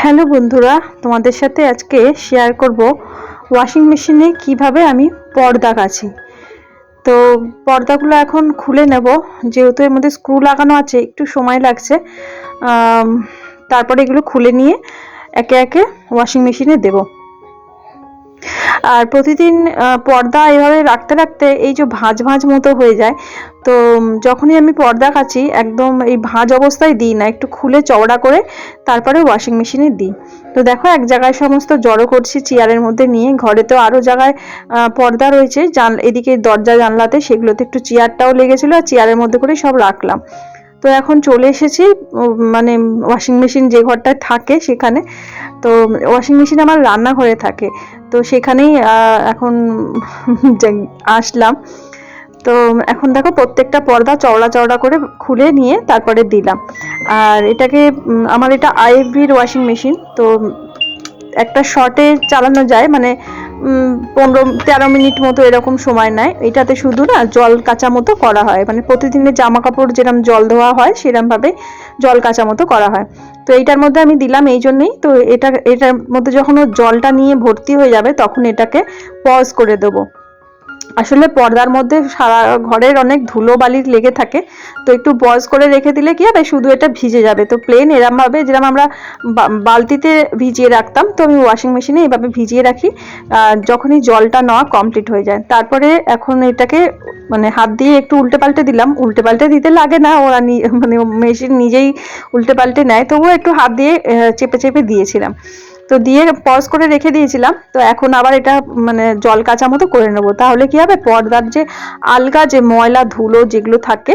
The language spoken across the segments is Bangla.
হ্যালো বন্ধুরা, তোমাদের সাথে আজকে শেয়ার করব ওয়াশিং মেশিনে কিভাবে আমি পর্দা কাচি। তো পর্দাগুলো এখন খুলে নেব, যেহেতু এর মধ্যে স্ক্রু লাগানো আছে একটু সময় লাগছে। তারপরে এগুলো খুলে নিয়ে একে একে ওয়াশিং মেশিনে দেব। আর প্রতিদিন পর্দা এভাবে রাখতে রাখতে এই যে ভাঁজ ভাঁজ মতো হয়ে যায়, তো যখনই আমি পর্দা কাচি একদম এই ভাঁজ অবস্থায় দিই না, একটু খুলে চওড়া করে তারপরে ওয়াশিং মেশিনে দিই। তো দেখো এক জায়গায় সমস্ত জড়ো করছি চেয়ারের মধ্যে নিয়ে। ঘরে তো আরও জায়গায় পর্দা রয়েছে, এদিকে দরজা জানলাতে, সেগুলোতে একটু চেয়ারটাও লেগেছিলো, আর চেয়ারের মধ্যে করে সব রাখলাম। তো এখন চলে এসেছি মানে ওয়াশিং মেশিন যে ঘরটায় থাকে সেখানে। তো ওয়াশিং মেশিন আমার রান্নাঘরে থাকে, তো সেখানেই এখন আসলাম। তো এখন দেখো প্রত্যেকটা পর্দা চওড়া চওড়া করে খুলে নিয়ে তারপরে দিলাম। আর এটাকে আমার এটা আইএফবির ওয়াশিং মেশিন, তো একটা শর্টে চালানো যায়, মানে 15-13 মিনিট মতো এরকম সময় নেয়। এটাতে শুধু না জল কাচা মতো করা হয়, মানে প্রতিদিনের জামা কাপড় যেরকম জল ধোয়া হয় সেরকমভাবে জল কাচা মতো করা হয়। তো এইটার মধ্যে আমি দিলাম এই জন্যই, তো এটার মধ্যে যখন ও জলটা নিয়ে ভর্তি হয়ে যাবে তখন এটাকে পজ করে দেবো। আসলে পর্দার মধ্যে সারা ঘরের অনেক ধুলো বালি লেগে থাকে, তো একটু বয়স করে রেখে দিলে কি হবে, শুধু এটা ভিজে যাবে। তো প্লেন এরম ভাবে যেরকম আমরা বালতিতে ভিজিয়ে রাখতাম, তো আমি ওয়াশিং মেশিনে এইভাবে ভিজিয়ে রাখি। যখনই জলটা নেওয়া কমপ্লিট হয়ে যায় তারপরে এখন এটাকে মানে হাত দিয়ে একটু উল্টে পাল্টে দিলাম। উল্টে পাল্টে দিতে লাগে না, ওরা মানে মেশিন নিজেই উল্টে পাল্টে নেয়, তবুও একটু হাত দিয়ে চেপে চেপে দিয়েছিলাম। তো দিয়ে পজ করে রেখে দিয়েছিলাম। তো এখন আবার এটা মানে জল কাচা মতো করে নেব, তাহলে কি হবে, পর্দার যে আলগা যে ময়লা ধুলো যেগুলো থাকে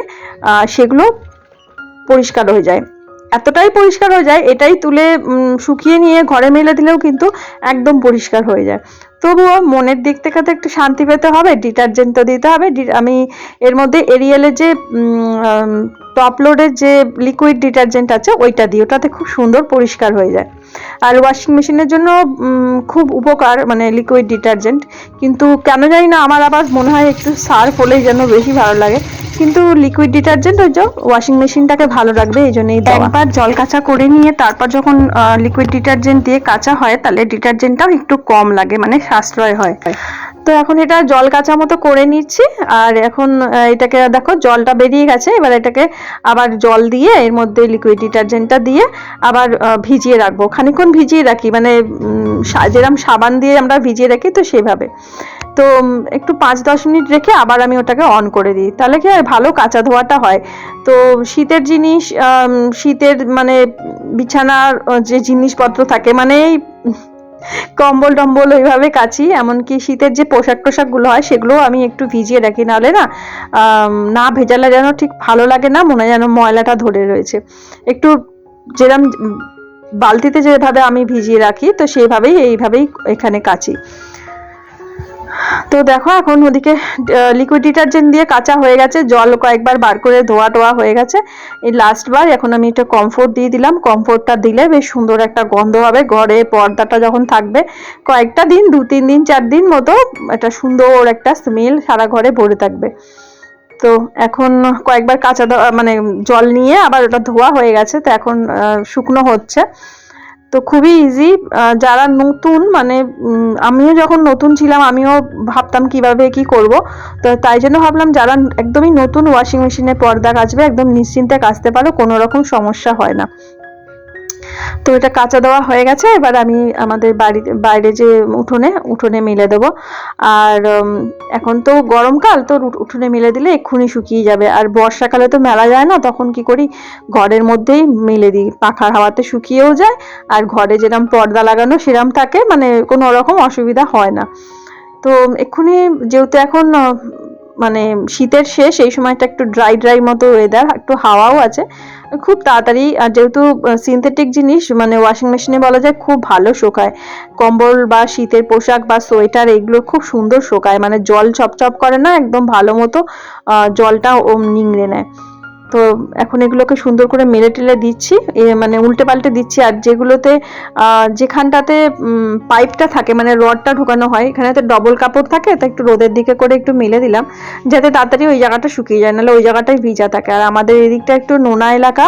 সেগুলো পরিষ্কার হয়ে যায়। এতটাই পরিষ্কার হয়ে যায়, এটাই তুলে শুকিয়ে নিয়ে ঘরে মেলে দিলেও কিন্তু একদম পরিষ্কার হয়ে যায়। তবুও মনের দিক থেকে তো একটু শান্তি পেতে হবে, ডিটারজেন্ট তো দিতে হবে। আমি এর মধ্যে এরিয়েলের যে টপ লোডের যে লিকুইড ডিটারজেন্ট আছে ওইটা দিই, ওটাতে খুব সুন্দর পরিষ্কার হয়ে যায়। আর ওয়াশিং মেশিনের জন্য খুব উপকার, মানে লিকুইড ডিটারজেন্ট। কিন্তু কেন জানি না আমার আবার মনে হয় একটু সার্ফ হলেই যেন বেশি ভালো লাগে, কিন্তু লিকুইড ডিটারজেন্ট ওই যে ওয়াশিং মেশিনটাকে ভালো রাখবে এই জন্যই দেওয়া। একবার জল কাচা করে নিয়ে তারপর যখন লিকুইড ডিটারজেন্ট দিয়ে কাচা হয় তাহলে ডিটারজেন্টটাও একটু কম লাগে, মানে সাশ্রয় হয়। তো এখন এটা জল কাচা মতো করে নিচ্ছি। আর এখন এটাকে দেখো জলটা বেরিয়ে গেছে, এবার এটাকে আবার জল দিয়ে এর মধ্যে লিকুইড ডিটারজেন্টটা দিয়ে আবার ভিজিয়ে রাখবো। খানিকক্ষণ ভিজিয়ে রাখি, মানে যেরকম সাবান দিয়ে আমরা ভিজিয়ে রাখি তো সেভাবে। তো একটু 5-10 মিনিট রেখে আবার আমি ওটাকে অন করে দিই, তাহলে কি হয়, ভালো কাঁচা ধোয়াটা হয়। তো শীতের জিনিস, শীতের মানে বিছানার যে জিনিসপত্র থাকে, মানে কম্বল টম্বল ওইভাবে কাচি, এমনকি শীতের যে পোশাক টোশাকগুলো হয় সেগুলোও আমি একটু ভিজিয়ে রাখি, নাহলে না না ভেজালে যেন ঠিক ভালো লাগে না, মনে যেন ময়লাটা ধরে রয়েছে। একটু যেরকম বালতিতে যেভাবে আমি ভিজিয়ে রাখি তো সেইভাবেই এইভাবেই এখানে কাচি। তো দেখো এখন ওদিকে লিকুইড ডিটারজেন্ট দিয়ে কাঁচা হয়ে গেছে, জল কয়েকবার বার করে ধোয়া টোয়া হয়ে গেছে। এই লাস্ট বার এখন আমি একটা কমফোর্ট দিয়ে দিলাম। কমফোর্টটা দিলে বেশ সুন্দর একটা গন্ধ হবে, ঘরে পর্দাটা যখন থাকবে কয়েকটা দিন, 2-3 দিন 4 দিন মতো একটা সুন্দর একটা স্মেল সারা ঘরে ভরে থাকবে। তো এখন কয়েকবার কাঁচা মানে জল নিয়ে আবার ওটা ধোয়া হয়ে গেছে, তো এখন শুকনো হচ্ছে। তো খুবই ইজি। যারা নতুন, মানে আমিও যখন নতুন ছিলাম আমিও ভাবতাম কিভাবে কি করব, তো তাই জন্য ভাবলাম যারা একদমই নতুন ওয়াশিং মেশিনে পর্দা কাচবে একদম নিশ্চিন্তে কাচতে পারো, কোনো রকম সমস্যা হয় না। তো এটা কাঁচা দেওয়া হয়ে গেছে, এবার আমি আমাদের বাইরে যে উঠোনে মেলে দেবো। আর এখন তো গরমকাল, তো উঠোনে মেলে দিলে এক্ষুনি শুকিয়ে যাবে। আর বর্ষাকালে তো মেলা যায় না, তখন কি করি, ঘরের মধ্যেই মেলে দিই, পাখার হাওয়াতে শুকিয়েও যায়। আর ঘরে যেরকম পর্দা লাগানো সেরকম থাকে, মানে কোনো রকম অসুবিধা হয় না। তো এক্ষুনি যেহেতু এখন মানে শীতের শেষ, এই সময়টা একটু ড্রাই মতো ওয়েদার, একটু হাওয়াও আছে, খুব তাড়াতাড়ি। আর যেহেতু সিনথেটিক জিনিস, মানে ওয়াশিং মেশিনে বলা যায় খুব ভালো শোকায়। কম্বল বা শীতের পোশাক বা সোয়েটার এগুলো খুব সুন্দর শোকায়, মানে জল চপচপ করে না, একদম ভালো মতো জলটা নিংড়ে নেয়। তো তো এখন এগুলোকে সুন্দর করে মেলে টেলে দিচ্ছি, মানে উল্টে পাল্টে দিচ্ছি। আর যেগুলোতে যেখানটাতে পাইপটা থাকে মানে রডটা ঢোকানো হয়, এখানে তো ডবল কাপড় থাকে, তো একটু রোদের দিকে করে একটু মেলে দিলাম যাতে তাড়াতাড়ি ওই জায়গাটা শুকিয়ে যায়, নাহলে ওই জায়গাটাই ভিজা থাকে। আর আমাদের এদিকটা একটু নোনা এলাকা,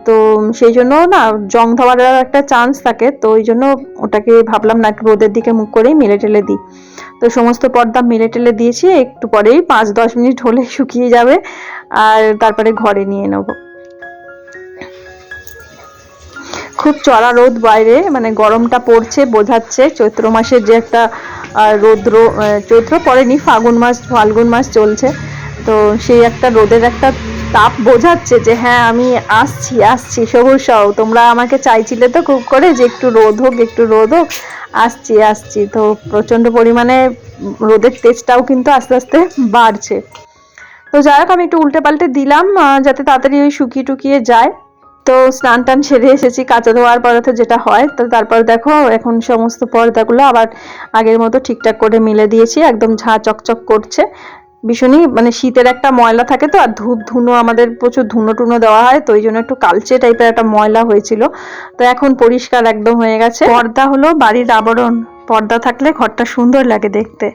তো সেই জন্য না জং ধোয়ার একটা চান্স থাকে, তো ওই জন্য ওটাকে ভাবলাম না একটু রোদের দিকে মুখ করেই মেলে টেলে দিই। তো সমস্ত পর্দা মেলে টেলে দিয়েছি, একটু পরেই 5-10 মিনিট হলে শুকিয়ে যাবে, আর তারপরে ঘরে নিয়ে নেব। খুব চড়া রোদ বাইরে, মানে গরমটা পড়ছে বোঝাচ্ছে। চৈত্র মাসের যে একটা রৌদ্র, চৈত্র পড়েনি, ফাল্গুন মাস চলছে, তো সেই একটা রোদের একটা তাপ বোঝাচ্ছে যে হ্যাঁ আমি আসছি সবুজ সহ, তোমরা আমাকে চাইছিলে তো খুব করে যে একটু রোদ হোক, আসছি। তো প্রচন্ড পরিমাণে রোদের তেজটাও কিন্তু আস্তে আস্তে বাড়ছে। তো যাই হোক, আমি একটু উল্টে পাল্টে দিলাম যাতে তাড়াতাড়ি ওই শুকিয়ে টুকিয়ে যায়। তো স্নান টান সেরে এসেছি, কাঁচা ধোয়ার পরে তো যেটা হয়, তো তারপর দেখো এখন সমস্ত পর্দাগুলো আবার আগের মতো ঠিকঠাক করে মিলে দিয়েছি, একদম ঝাঁ চকচক করছে। ভীষণই মানে শীতের একটা ময়লা থাকে তো, আর ধুনো আমাদের প্রচুর ধুনো টুনো দেওয়া হয়, তো ওই জন্য একটু কালচে টাইপের একটা ময়লা হয়েছিল, তো এখন পরিষ্কার একদম হয়ে গেছে। পর্দা হলো বাড়ির আবরণ, পর্দা থাকলে ঘরটা সুন্দর লাগে দেখতে।